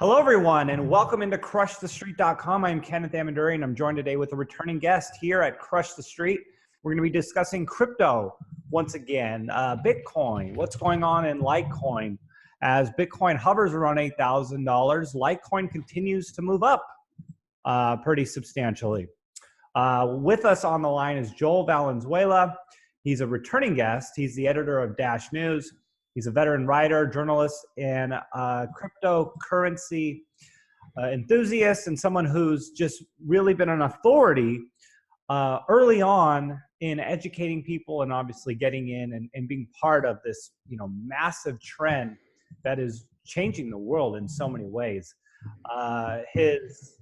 Hello, everyone, and welcome into crushthestreet.com. I'm Kenneth Amaduri, and I'm joined today with a returning guest here at Crush the Street. We're going to be discussing crypto once again, Bitcoin, what's going on in Litecoin. As Bitcoin hovers around $8,000, Litecoin continues to move up pretty substantially. With us on the line is Joel Valenzuela. He's a returning guest. He's the editor of Dash News. He's a veteran writer, journalist, and cryptocurrency enthusiast, and someone who's just really been an authority early on in educating people and obviously getting in and being part of this, massive trend that is changing the world in so many ways. He's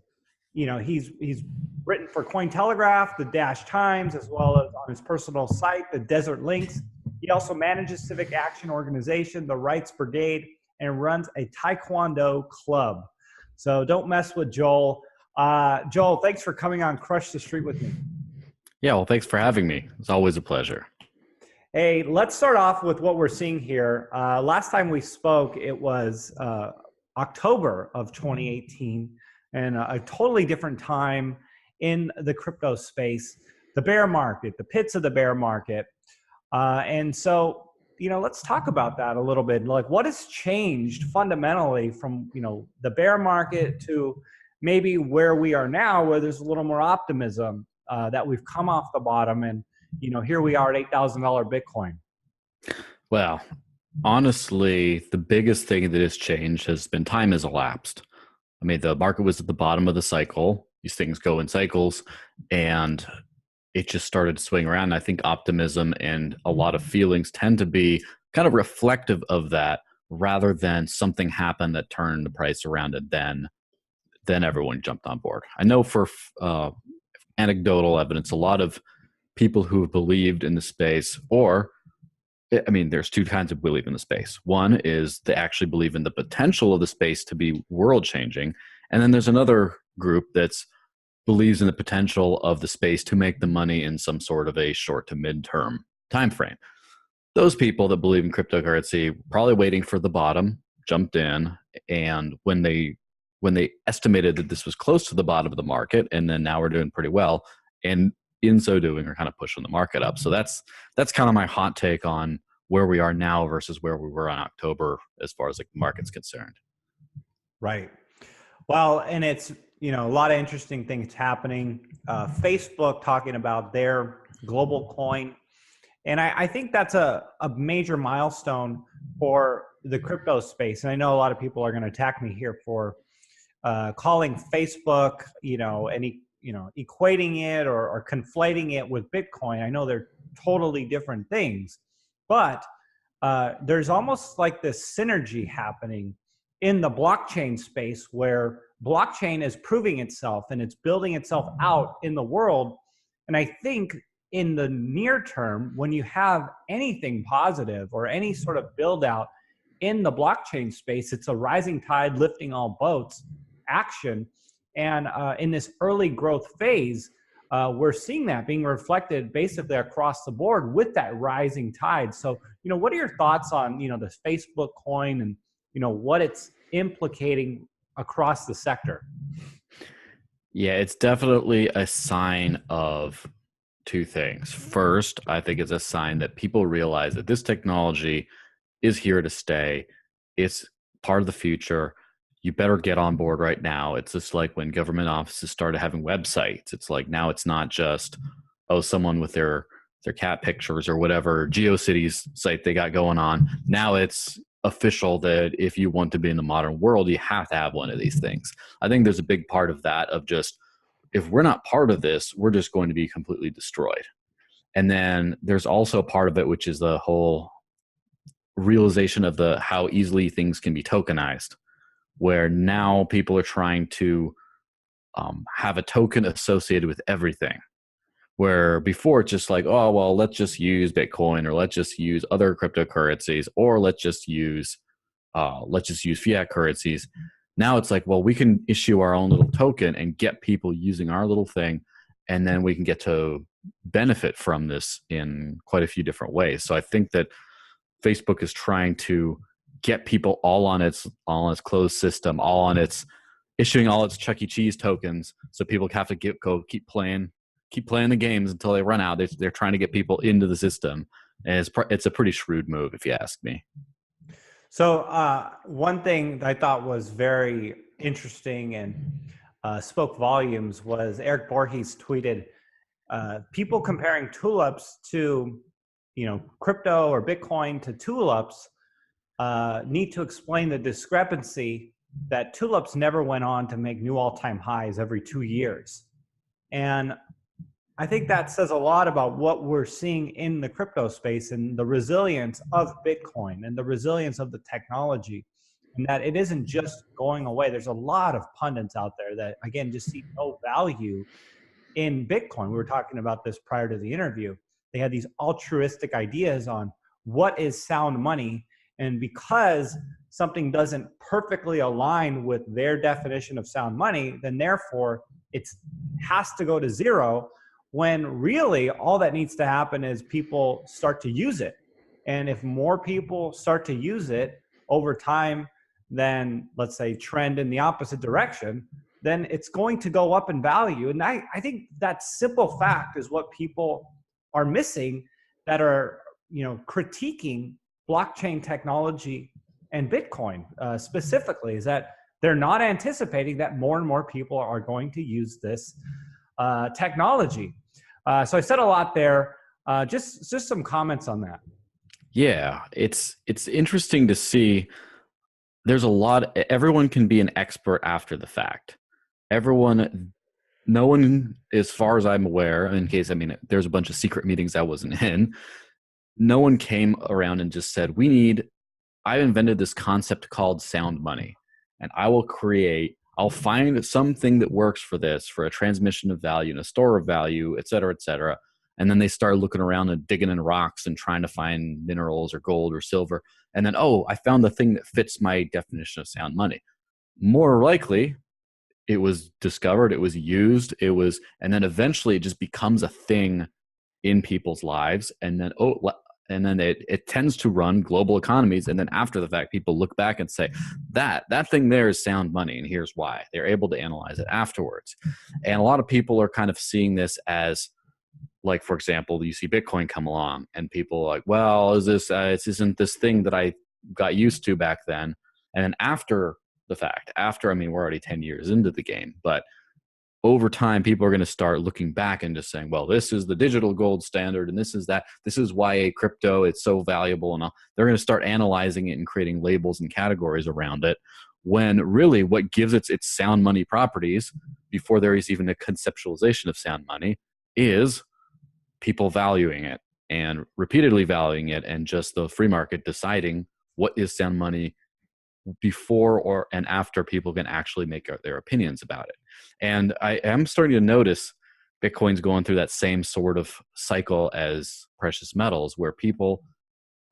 written for Cointelegraph, the Dash Times, as well as on his personal site, the Desert Links. He also manages civic action organization, the Rights Brigade, and runs a Taekwondo club. So don't mess with Joel. Joel, thanks for coming on Crush the Street with me. Yeah, well, thanks for having me. It's always a pleasure. Hey, let's start off with what we're seeing here. Last time we spoke, it was October of 2018, and a totally different time in the crypto space, the bear market, the pits of the bear market. And so, let's talk about that a little bit. Like, what has changed fundamentally from, the bear market to maybe where we are now, where there's a little more optimism that we've come off the bottom and, here we are at $8,000 Bitcoin. Well, honestly, the biggest thing that has changed has been time has elapsed. I mean, the market was at the bottom of the cycle. These things go in cycles, and it just started to swing around. I think optimism and a lot of feelings tend to be kind of reflective of that rather than something happened that turned the price around and then everyone jumped on board. I know for anecdotal evidence, a lot of people who have believed in the space, there's two kinds of belief in the space. One is they actually believe in the potential of the space to be world changing. And then there's another group that's believes in the potential of the space to make the money in some sort of a short to mid-term time frame. Those people that believe in cryptocurrency probably waiting for the bottom, jumped in, and when they estimated that this was close to the bottom of the market, and then now we're doing pretty well, and in so doing, are kind of pushing the market up. So that's kind of my hot take on where we are now versus where we were in October as far as like the market's concerned. Right. Well, and it's a lot of interesting things happening. Facebook talking about their global coin. And I think that's a major milestone for the crypto space. And I know a lot of people are going to attack me here for calling Facebook, equating it or conflating it with Bitcoin. I know they're totally different things, but there's almost like this synergy happening in the blockchain space where blockchain is proving itself and it's building itself out in the world. And I think in the near term, when you have anything positive or any sort of build out in the blockchain space, it's a rising tide lifting all boats action. And in this early growth phase, we're seeing that being reflected basically across the board with that rising tide. So, what are your thoughts on, the Facebook coin and, what it's implicating across the sector? Yeah, it's definitely a sign of two things. First, I think it's a sign that people realize that this technology is here to stay. It's part of the future. You better get on board right now. It's just like when government offices started having websites. It's like now it's not just, someone with their cat pictures or whatever GeoCities site they got going on. Now it's official that if you want to be in the modern world, you have to have one of these things. I think there's a big part of that of just, if we're not part of this, we're just going to be completely destroyed. And then there's also part of it, which is the whole realization of how easily things can be tokenized, where now people are trying to have a token associated with everything. Where before it's just like, let's just use Bitcoin, or let's just use other cryptocurrencies, or let's just use fiat currencies. Now it's like, we can issue our own little token and get people using our little thing, and then we can get to benefit from this in quite a few different ways. So I think that Facebook is trying to get people all on its closed system, all on its issuing all its Chuck E. Cheese tokens, so people have to keep playing the games until they run out. They're trying to get people into the system, and it's a pretty shrewd move, if you ask me. So one thing that I thought was very interesting and spoke volumes was Eric Voorhees tweeted, people comparing tulips to, crypto or Bitcoin to tulips need to explain the discrepancy that tulips never went on to make new all-time highs every 2 years. And I think that says a lot about what we're seeing in the crypto space and the resilience of Bitcoin and the resilience of the technology, and that it isn't just going away. There's a lot of pundits out there that, again, just see no value in Bitcoin. We were talking about this prior to the interview. They had these altruistic ideas on what is sound money. And because something doesn't perfectly align with their definition of sound money, then therefore it has to go to zero, when really all that needs to happen is people start to use it. And if more people start to use it over time, then let's say trend in the opposite direction, then it's going to go up in value. And I think that simple fact is what people are missing that are, critiquing blockchain technology and Bitcoin specifically, is that they're not anticipating that more and more people are going to use this technology. So I said a lot there. Just some comments on that. Yeah, it's interesting to see. There's a lot. Everyone can be an expert after the fact. No one, as far as I'm aware, there's a bunch of secret meetings I wasn't in. No one came around and just said, I invented this concept called sound money, and I'll find something that works for this, for a transmission of value and a store of value, et cetera, et cetera. And then they start looking around and digging in rocks and trying to find minerals or gold or silver. And then, I found the thing that fits my definition of sound money. More likely, it was discovered, it was used, and then eventually it just becomes a thing in people's lives. And then it tends to run global economies. And then after the fact, people look back and say, that thing there is sound money, and here's why. They're able to analyze it afterwards. And a lot of people are kind of seeing this as, like, for example, you see Bitcoin come along and people are like, well, isn't this thing that I got used to back then? And then after the fact, we're already 10 years into the game, but over time, people are going to start looking back and just saying, well, this is the digital gold standard, and this is why a crypto is so valuable. And all. They're going to start analyzing it and creating labels and categories around it, when really what gives it its sound money properties, before there is even a conceptualization of sound money, is people valuing it and repeatedly valuing it, and just the free market deciding what is sound money before and after people can actually make their opinions about it. And I am starting to notice Bitcoin's going through that same sort of cycle as precious metals, where people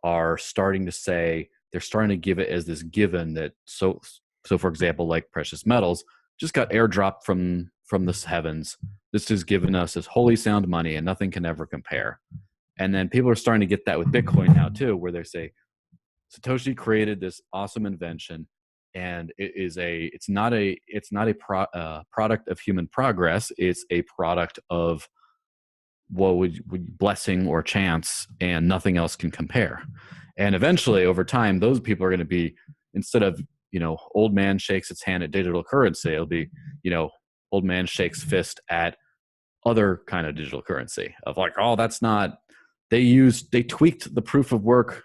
are starting to say, they're starting to give it as this given that, so for example, like precious metals just got airdropped from the heavens. This has given us as holy sound money, and nothing can ever compare. And then people are starting to get that with Bitcoin now too, where they say Satoshi created this awesome invention, and it's not a product of human progress. It's a product of what would blessing or chance, and nothing else can compare. And eventually, over time, those people are going to be, instead of, old man shakes its hand at digital currency, it'll be, old man shakes fist at other kind of digital currency, of like, that's not, they tweaked the proof of work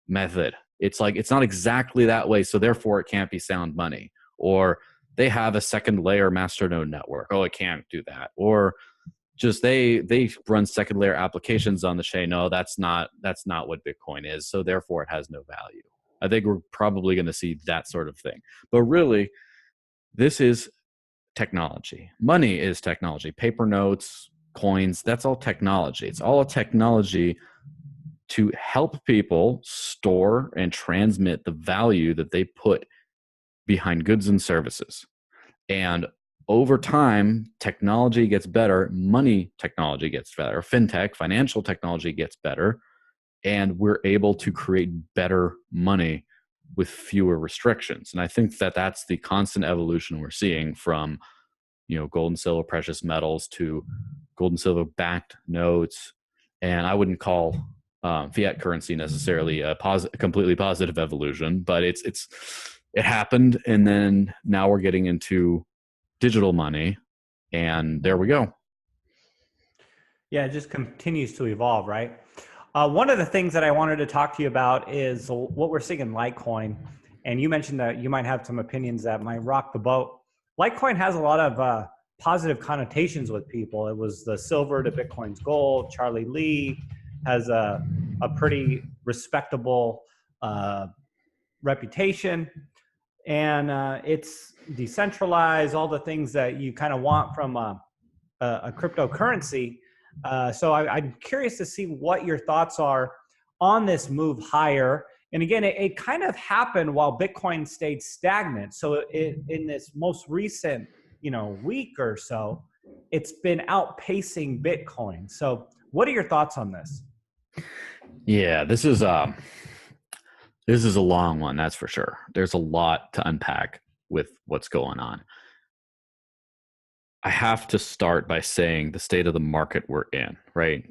method. It's like, it's not exactly that way, so therefore it can't be sound money. Or they have a second layer masternode network. It can't do that. Or just they run second layer applications on the chain. No, that's not what Bitcoin is, so therefore it has no value. I think we're probably going to see that sort of thing. But really, this is technology. Money is technology. Paper notes, coins, that's all technology. It's all a technology to help people store and transmit the value that they put behind goods and services. And over time, technology gets better, money technology gets better, fintech, financial technology gets better, and we're able to create better money with fewer restrictions. And I think that that's the constant evolution we're seeing from, gold and silver precious metals to gold and silver backed notes. And I wouldn't call fiat currency necessarily a completely positive evolution, but it happened. And then now we're getting into digital money, and there we go. Yeah, it just continues to evolve, right? One of the things that I wanted to talk to you about is what we're seeing in Litecoin. And you mentioned that you might have some opinions that might rock the boat. Litecoin has a lot of positive connotations with people. It was the silver to Bitcoin's gold. Charlie Lee has a pretty respectable reputation. And it's decentralized, all the things that you kind of want from a cryptocurrency. So I'm curious to see what your thoughts are on this move higher. And again, it kind of happened while Bitcoin stayed stagnant. So in this most recent, week or so, it's been outpacing Bitcoin. So what are your thoughts on this? Yeah, this is a long one, that's for sure. There's a lot to unpack with what's going on. I have to start by saying the state of the market we're in, right?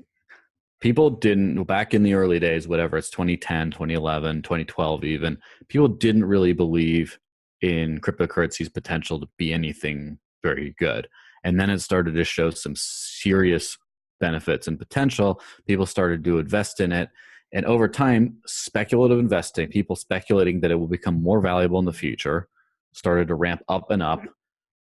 People didn't, back in the early days, whatever, it's 2010, 2011, 2012 even, people didn't really believe in cryptocurrency's potential to be anything very good. And then it started to show some serious benefits and potential. People started to invest in it. And over time, speculative investing, people speculating that it will become more valuable in the future, started to ramp up and up.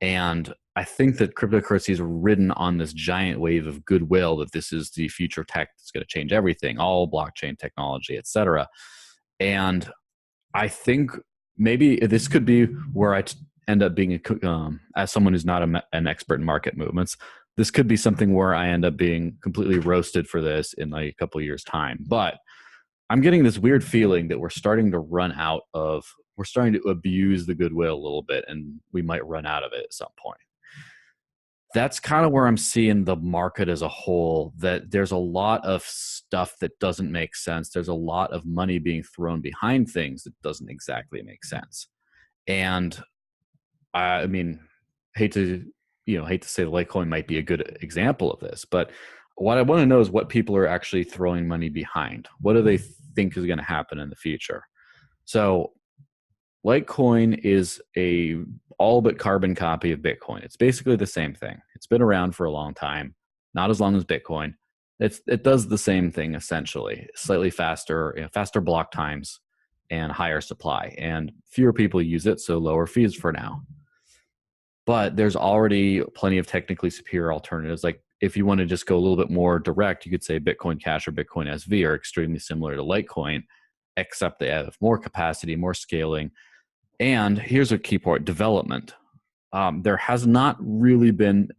And I think that cryptocurrency is ridden on this giant wave of goodwill that this is the future tech that's going to change everything, all blockchain technology, et cetera. And I think maybe this could be where I end up being, as someone who's not an expert in market movements, this could be something where I end up being completely roasted for this in like a couple of years' time. But I'm getting this weird feeling that we're starting to abuse the goodwill a little bit, and we might run out of it at some point. That's kind of where I'm seeing the market as a whole, that there's a lot of stuff that doesn't make sense. There's a lot of money being thrown behind things that doesn't exactly make sense. And I mean, hate to say Litecoin might be a good example of this, but what I want to know is what people are actually throwing money behind. What do they think is going to happen in the future? So Litecoin is a all but carbon copy of Bitcoin. It's basically the same thing. It's been around for a long time, not as long as Bitcoin. It does the same thing essentially, slightly faster, faster block times and higher supply, and fewer people use it, so lower fees for now. But there's already plenty of technically superior alternatives. Like if you want to just go a little bit more direct, you could say Bitcoin Cash or Bitcoin SV are extremely similar to Litecoin, except they have more capacity, more scaling. And here's a key point: development. There has not really been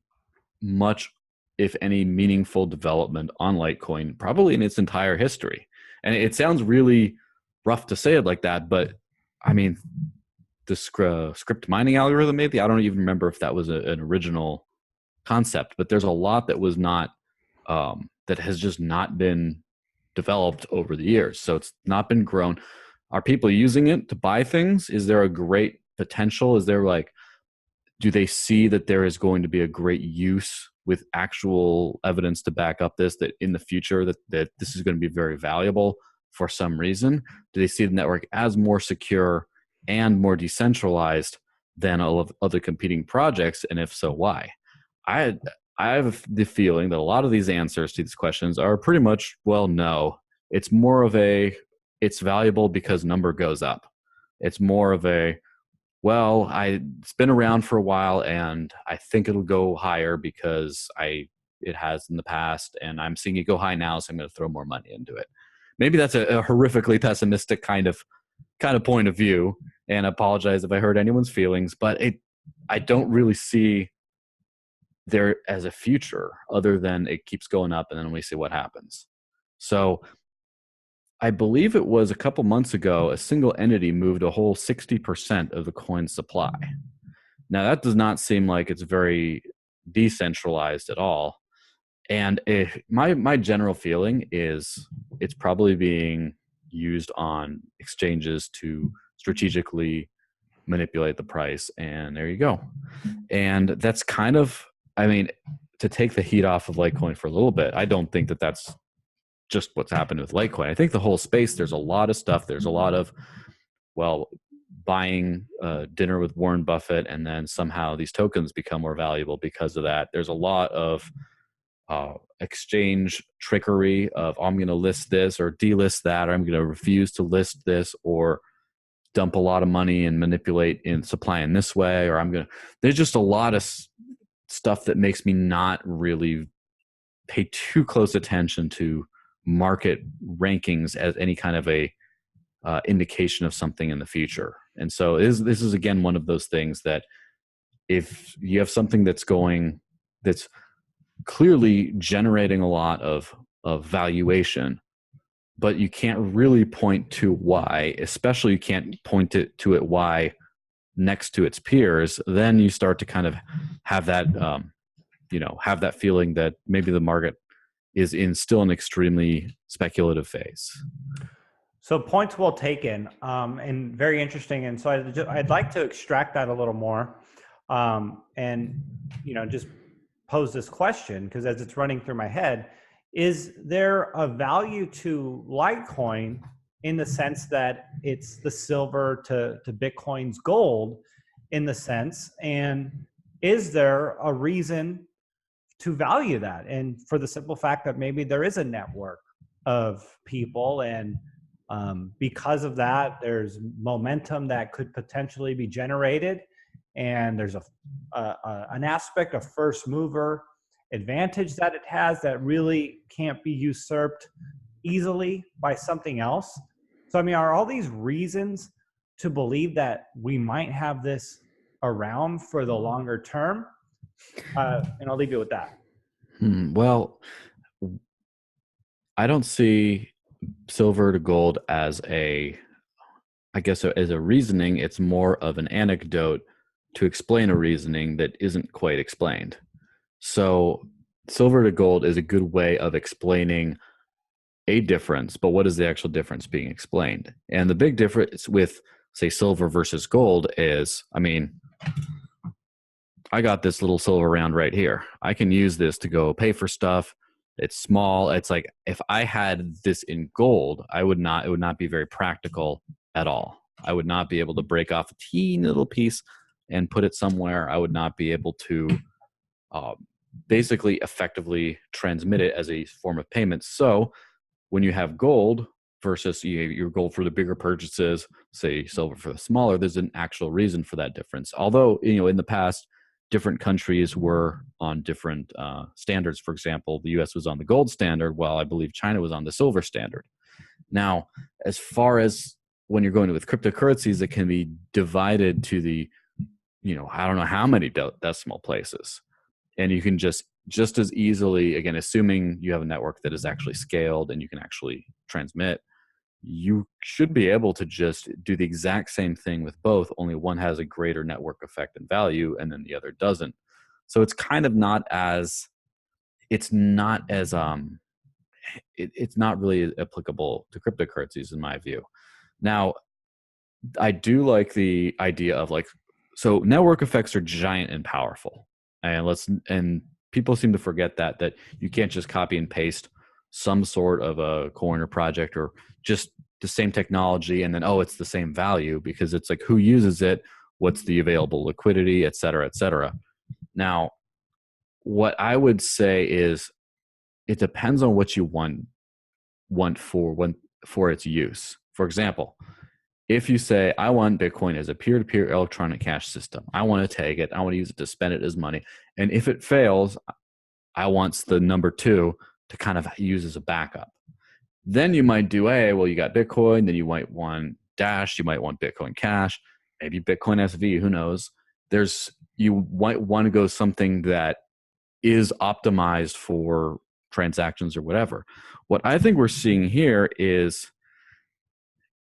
much, if any, meaningful development on Litecoin, probably in its entire history. And it sounds really rough to say it like that, but I mean, the script mining algorithm, maybe, I don't even remember if that was an original concept, but there's a lot that was not, that has just not been developed over the years. So it's not been grown. Are people using it to buy things? Is there a great potential? Is there do they see that there is going to be a great use with actual evidence to back up this, that in the future that this is going to be very valuable for some reason? Do they see the network as more secure and more decentralized than all of other competing projects? And if so, why? I have the feeling that a lot of these answers to these questions are pretty much, well, no. It's more of it's valuable because number goes up. It's more of it's been around for a while and I think it'll go higher because it has in the past, and I'm seeing it go high now, so I'm going to throw more money into it. Maybe that's a horrifically pessimistic kind of point of view, and I apologize if I hurt anyone's feelings, but I don't really see there as a future other than it keeps going up and then we see what happens. So I believe it was a couple months ago, a single entity moved a whole 60% of the coin supply. Now that does not seem like it's very decentralized at all. And my general feeling is it's probably being used on exchanges to strategically manipulate the price, and there you go. And that's kind of, I mean, to take the heat off of Litecoin for a little bit, I don't think that that's just what's happened with Litecoin. I think the whole space, there's a lot of stuff. There's a lot of, well, buying dinner with Warren Buffett, and then somehow these tokens become more valuable because of that. There's a lot of exchange trickery of, I'm going to list this or delist that, or I'm going to refuse to list this, or dump a lot of money and manipulate in supply in this way, or there's just a lot of stuff that makes me not really pay too close attention to market rankings as any kind of a indication of something in the future. And so this is again one of those things that if you have something that's clearly generating a lot of valuation, but you can't really point to why, especially you can't point to it why next to its peers, then you start to kind of have that have that feeling that maybe the market is in still an extremely speculative phase. So points well taken, and very interesting. And so I'd like to extract that a little more, and just pose this question, because as it's running through my head, is there a value to Litecoin in the sense that it's the silver to Bitcoin's gold in the sense, and is there a reason to value that? And for the simple fact that maybe there is a network of people, and because of that, there's momentum that could potentially be generated, and there's an aspect of first mover advantage that it has that really can't be usurped easily by something else. So, I mean, are all these reasons to believe that we might have this around for the longer term? And I'll leave you with that. Well, I don't see silver to gold as as a reasoning. It's more of an anecdote to explain a reasoning that isn't quite explained. So silver to gold is a good way of explaining a difference, but what is the actual difference being explained? And the big difference with, say, silver versus gold is, I mean, I got this little silver round right here. I can use this to go pay for stuff. It's small. It's like, if I had this in gold, it would not be very practical at all. I would not be able to break off a teeny little piece and put it somewhere. I would not be able to basically effectively transmit it as a form of payment. So when you have gold versus your gold for the bigger purchases, say silver for the smaller, there's an actual reason for that difference. Although, in the past, different countries were on different standards. For example, the US was on the gold standard, while I believe China was on the silver standard. Now, as far as when you're going with cryptocurrencies, it can be divided to the, I don't know how many decimal places. And you can just as easily, again, assuming you have a network that is actually scaled and you can actually transmit, you should be able to just do the exact same thing with both, only one has a greater network effect and value and then the other doesn't. So it's kind of it's not really applicable to cryptocurrencies in my view. Now, I do like the idea of so network effects are giant and powerful. And people seem to forget that you can't just copy and paste some sort of a coin or project or just the same technology and then, it's the same value, because it's like, who uses it? What's the available liquidity, et cetera, et cetera. Now, what I would say is it depends on what you want for its use. For example, if you say, I want Bitcoin as a peer-to-peer electronic cash system, I want to take it, I want to use it to spend it as money. And if it fails, I want the number 2 to kind of use as a backup. Then you might do, you got Bitcoin, then you might want Dash, you might want Bitcoin Cash, maybe Bitcoin SV, who knows? You might want to go something that is optimized for transactions or whatever. What I think we're seeing here is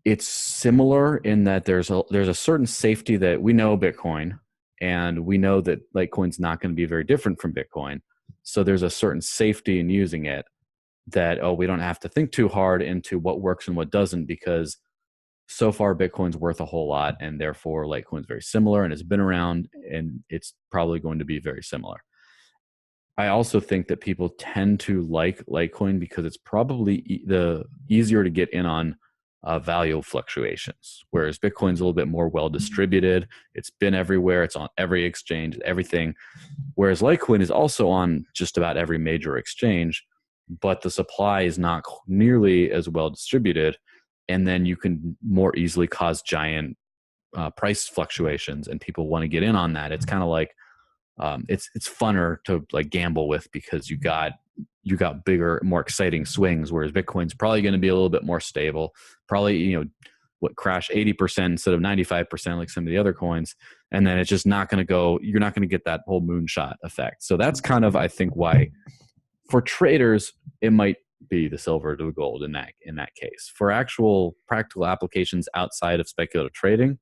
it's similar in that there's a certain safety that we know Bitcoin, and we know that Litecoin's not going to be very different from Bitcoin. So there's a certain safety in using it that, we don't have to think too hard into what works and what doesn't, because so far Bitcoin's worth a whole lot, and therefore Litecoin's very similar and has been around, and it's probably going to be very similar. I also think that people tend to like Litecoin because it's probably the easier to get in on value fluctuations, whereas Bitcoin's a little bit more well distributed. It's been everywhere. It's on every exchange, everything. Whereas Litecoin is also on just about every major exchange, but the supply is not nearly as well distributed. And then you can more easily cause giant price fluctuations, and people want to get in on that. It's kind of like it's funner to like gamble with because you got bigger, more exciting swings. Whereas Bitcoin's probably going to be a little bit more stable. Probably what crash 80% instead of 95% like some of the other coins, and then it's just not going to go. You're not going to get that whole moonshot effect. So that's kind of I think why for traders it might be the silver to the gold in that case. For actual practical applications outside of speculative trading,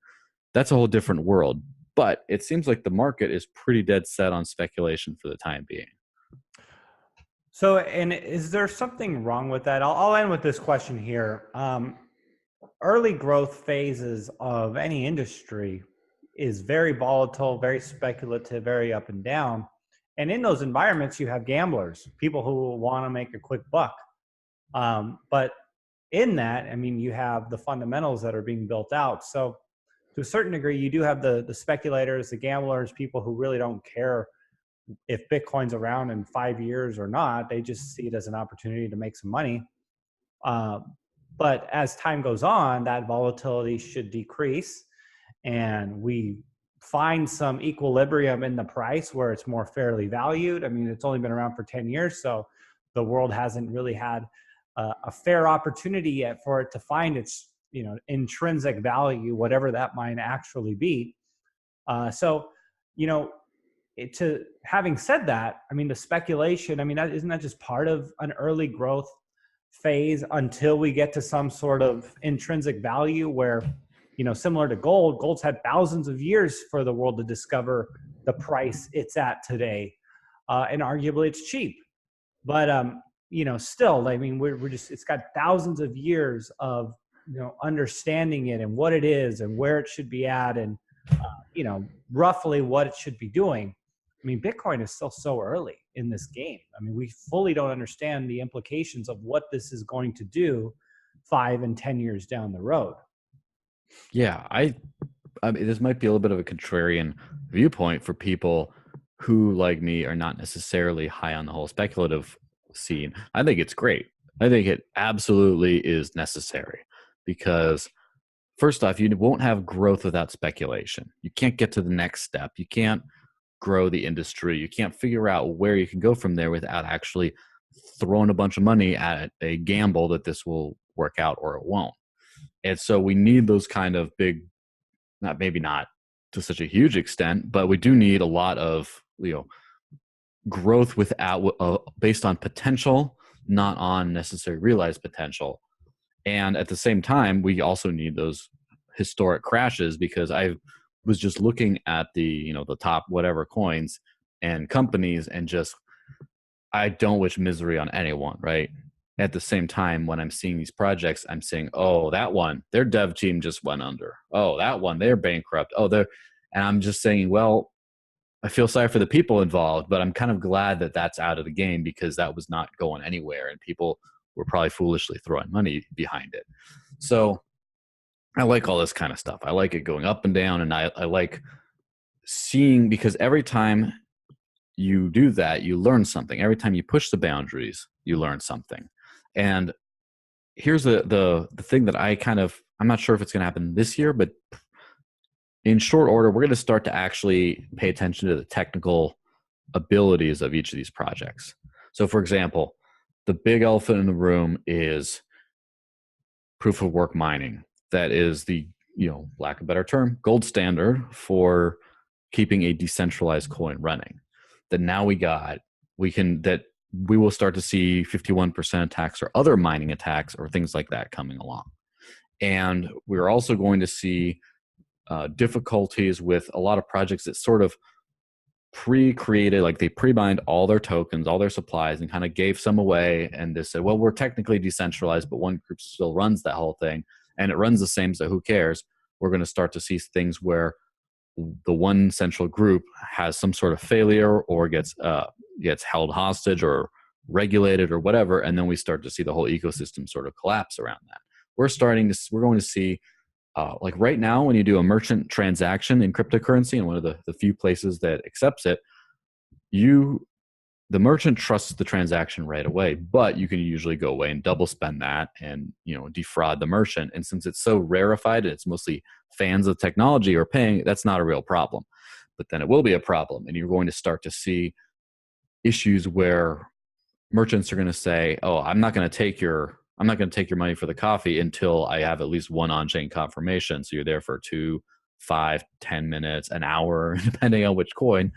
that's a whole different world. But it seems like the market is pretty dead set on speculation for the time being. So, and is there something wrong with that? I'll end with this question here. Early growth phases of any industry is very volatile, very speculative, very up and down. And in those environments, you have gamblers, people who want to make a quick buck. But in that, I mean, you have the fundamentals that are being built out. So to a certain degree, you do have the speculators, the gamblers, people who really don't care if Bitcoin's around in 5 years or not. They just see it as an opportunity to make some money. But as time goes on, that volatility should decrease, and we find some equilibrium in the price where it's more fairly valued. I mean, it's only been around for 10 years, so the world hasn't really had a fair opportunity yet for it to find its intrinsic value, whatever that might actually be. So, to having said that, I mean, the speculation, I mean, isn't that just part of an early growth phase until we get to some sort of intrinsic value where, similar to gold's had thousands of years for the world to discover the price it's at today. And arguably it's cheap, but, still, I mean, we're just, it's got thousands of years of, understanding it and what it is and where it should be at and, roughly what it should be doing. I mean, Bitcoin is still so early in this game. I mean, we fully don't understand the implications of what this is going to do 5 and 10 years down the road. Yeah, I mean, this might be a little bit of a contrarian viewpoint for people who, like me, are not necessarily high on the whole speculative scene. I think it's great. I think it absolutely is necessary because, first off, you won't have growth without speculation. You can't get to the next step. You can't grow the industry. You can't figure out where you can go from there without actually throwing a bunch of money at a gamble that this will work out or it won't. And so we need those kind of big, maybe not to such a huge extent, but we do need a lot of growth without based on potential, not on necessarily realized potential. And at the same time, we also need those historic crashes because I was just looking at the top whatever coins and companies and just I don't wish misery on anyone, right? At the same time, when I'm seeing these projects, I'm saying, oh, that one, their dev team just went under. Oh, that one, they're bankrupt. Oh, and I'm just saying, well, I feel sorry for the people involved, but I'm kind of glad that that's out of the game because that was not going anywhere and people were probably foolishly throwing money behind it. So I like all this kind of stuff. I like it going up and down, and I like seeing, because every time you do that, you learn something. Every time you push the boundaries, you learn something. And here's the thing that I'm not sure if it's going to happen this year, but in short order, we're going to start to actually pay attention to the technical abilities of each of these projects. So, for example, the big elephant in the room is proof of work mining. That is the, lack of a better term, gold standard for keeping a decentralized coin running. That now we will start to see 51% attacks or other mining attacks or things like that coming along. And we're also going to see difficulties with a lot of projects that sort of pre-created, like they pre-mined all their tokens, all their supplies, and kind of gave some away and they said, well, we're technically decentralized, but one group still runs that whole thing. and it runs the same, so who cares? We're going to start to see things where the one central group has some sort of failure or gets held hostage or regulated or whatever, and then we start to see the whole ecosystem sort of collapse around that. We're going to see like right now, when you do a merchant transaction in cryptocurrency, and one of the few places that accepts it, the merchant trusts the transaction right away, but you can usually go away and double spend that and defraud the merchant. And since it's so rarefied and it's mostly fans of technology are paying, that's not a real problem. But then it will be a problem, and you're going to start to see issues where merchants are going to say, "Oh, I'm not going to take your money for the coffee until I have at least one on-chain confirmation." So you're there for 2, 5, 10 minutes, an hour, depending on which coin.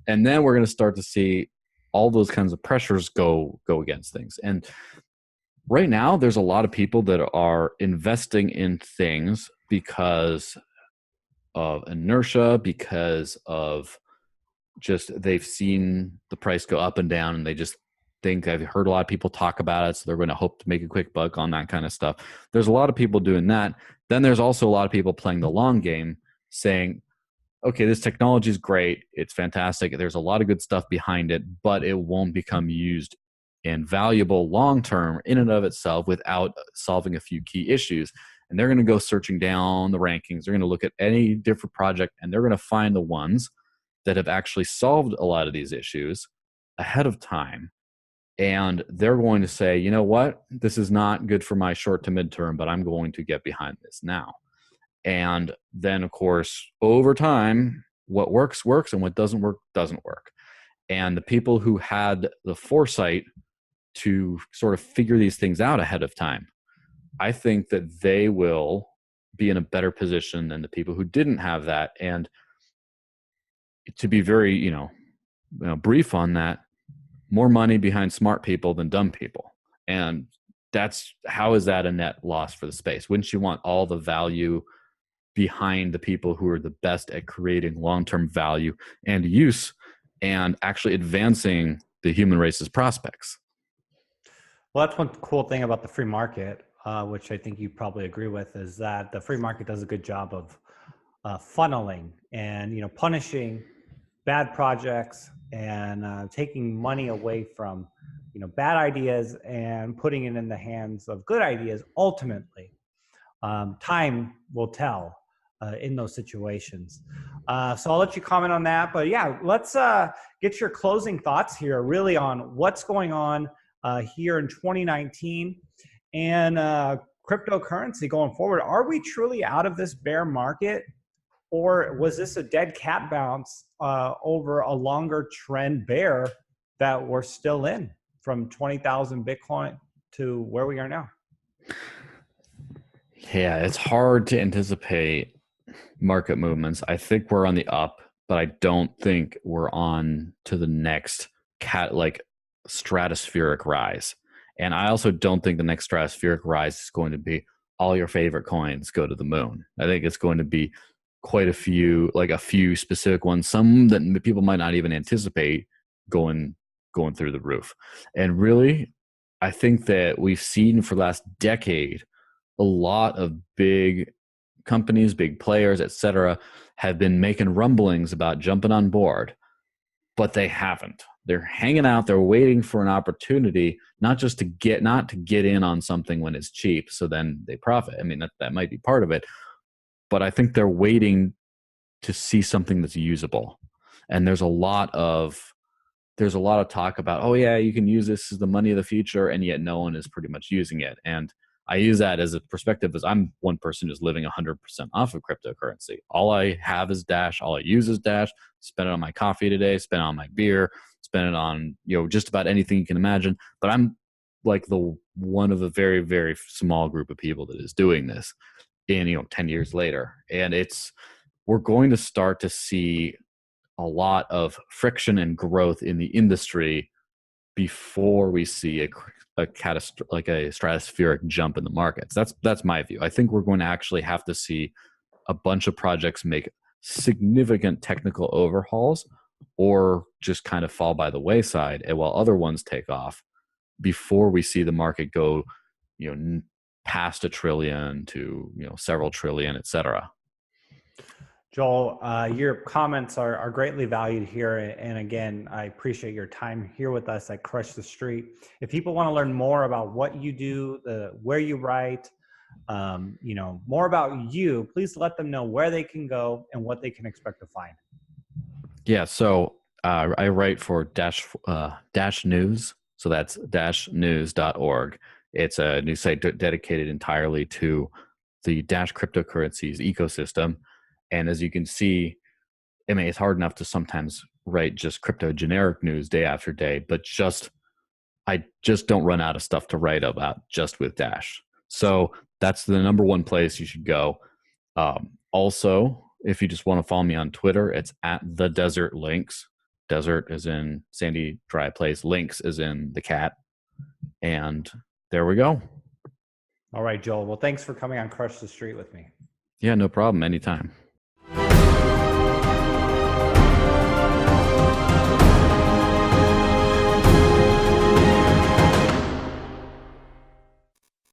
And then we're going to start to see all those kinds of pressures go against things. And right now, there's a lot of people that are investing in things because of inertia, because of just they've seen the price go up and down, and they just think, I've heard a lot of people talk about it, so they're going to hope to make a quick buck on that kind of stuff. There's a lot of people doing that. Then there's also a lot of people playing the long game, saying, okay, this technology is great, it's fantastic, there's a lot of good stuff behind it, but it won't become used and valuable long term in and of itself without solving a few key issues. And they're going to go searching down the rankings. They're going to look at any different project, and they're going to find the ones that have actually solved a lot of these issues ahead of time. And they're going to say, you know what, this is not good for my short to midterm, but I'm going to get behind this now. And then, of course, over time, what works, works, and what doesn't work, doesn't work. And the people who had the foresight to sort of figure these things out ahead of time, I think that they will be in a better position than the people who didn't have that. And to be very, brief on that, more money behind smart people than dumb people. And how is that a net loss for the space? Wouldn't you want all the value behind the people who are the best at creating long-term value and use and actually advancing the human race's prospects? Well, that's one cool thing about the free market, which I think you probably agree with, is that the free market does a good job of funneling and punishing bad projects and taking money away from bad ideas and putting it in the hands of good ideas. Ultimately, time will tell in those situations. So I'll let you comment on that. But yeah, let's get your closing thoughts here, really, on what's going on here in 2019 and cryptocurrency going forward. Are we truly out of this bear market, or was this a dead cat bounce over a longer trend bear that we're still in, from 20,000 Bitcoin to where we are now? Yeah, it's hard to anticipate market movements. I think we're on the up, but I don't think we're on to the next stratospheric rise. And I also don't think the next stratospheric rise is going to be all your favorite coins go to the moon. I think it's going to be quite a few specific ones, some that people might not even anticipate going through the roof. And really, I think that we've seen for the last decade a lot of big companies, big players, etc., have been making rumblings about jumping on board, but they haven't. They're hanging out. They're waiting for an opportunity, not to get in on something when it's cheap, so then they profit. I mean, that might be part of it, but I think they're waiting to see something that's usable. And there's a lot of talk about, oh yeah, you can use this as the money of the future, and yet no one is pretty much using it. And I use that as a perspective, as I'm one person who's living 100% off of cryptocurrency. All I have is Dash. All I use is Dash. Spend it on my coffee today. Spend it on my beer. Spend it on just about anything you can imagine. But I'm like the one of a very, very small group of people that is doing this in 10 years later. And we're going to start to see a lot of friction and growth in the industry before we see a stratospheric jump in the markets. That's my view. I think we're going to actually have to see a bunch of projects make significant technical overhauls or just kind of fall by the wayside, and while other ones take off, before we see the market go past a trillion to, several trillion, et cetera. Joel, your comments are greatly valued here. And again, I appreciate your time here with us at Crush the Street. If people want to learn more about what you do, where you write, more about you, please let them know where they can go and what they can expect to find. Yeah, so I write for Dash News, so that's dashnews.org. It's a news site dedicated entirely to the Dash cryptocurrencies ecosystem. And as you can see, I mean, it's hard enough to sometimes write just crypto generic news day after day, but I just don't run out of stuff to write about just with Dash. So that's the number one place you should go. Also, if you just want to follow me on Twitter, it's at the Desert Links. Desert is in sandy, dry place. Links is in the cat. And there we go. All right, Joel. Well, thanks for coming on Crush the Street with me. Yeah, no problem. Anytime.